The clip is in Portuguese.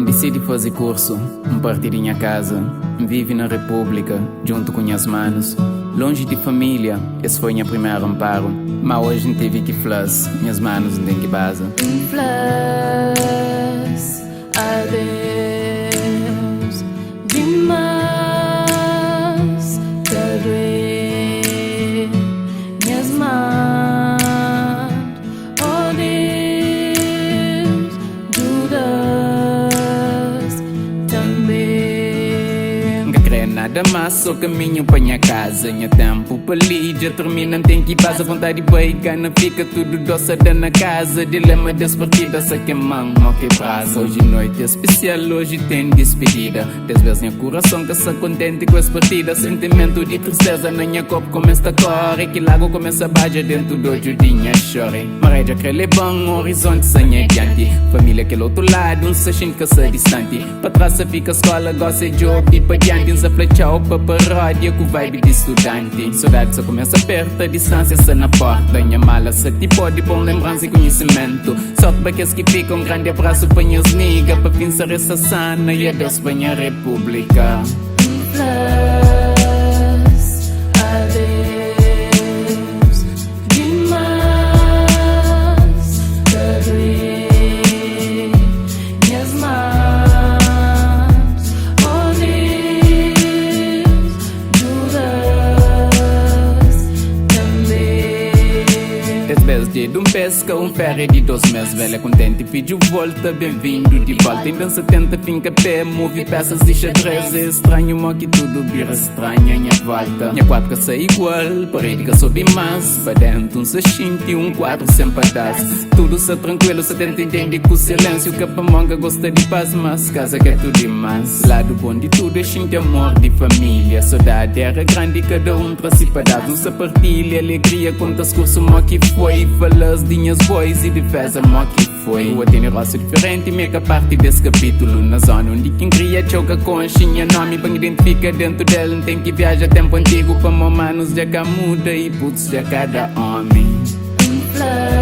Decidi fazer curso, partir em casa. Vive na República, junto com as manos. Longe de família, esse foi minha primeira amparo. Mas hoje não tive que flash, minhas manos não têm que base. Flash, adeus, demais, te doer, minhas mãos, oh Deus, Judas, também. Nunca creio nada mais, só caminho para minha casa. Minha tempo para ali, já termina, tem que ir passa. Vontade de baigana, fica tudo doce na casa. Dilema das partidas, só que mão, não que prazo. Hoje noite é especial, hoje tem despedida. Às vezes meu coração que se contente com as partidas. Sentimento de tristeza na minha corpo começa a correr. Que lago começa a baixar dentro do olho de minha chore. Maré já crê bom, horizonte sem adiante. Família aquele outro lado, se sente que se distante. Para trás fica a escola, gosta de jogo e para diante. Se flechar para paródia com vibe de estudante. Saudade só começa perto, a distância se na porta. Minha mala se te pode bom lembrança e conhecimento. Sorte para aqueles que ficam, grande abraço para minhas niggas. Para pensar essa sana e adeus para minha república. Flash, adeus, demais, te doer, minhas mãos, oh Deus, Judas, também. 10 vezes dia de pesca, ferry de 12 meses. Velha contente, pediu volta, bem-vindo de volta. Em dança tenta, finca pé, move peças de xadrez. É estranho, mas que tudo vira estranha em volta. Minha quadra sai igual, parede que sobe mais. Para dentro, se sente quadro sem patas. Tudo se tranquilo, se tenta entender com silêncio. Capamonga gosta de paz, mas casa que é tudo demais. Lado bom de tudo é xinte amor de família. Saudade era grande, cada para si para dar. Não se partilha, alegria, contas curso, mó que foi. Falas de minhas voz e defesa, mó que foi. O tem rosto diferente, mega parte desse capítulo. Na zona onde quem cria choca com a xinha nome. Bem identifica dentro dela, não tem que viajar tempo antigo. Para manos já que muda e putz já cada homem. Flash,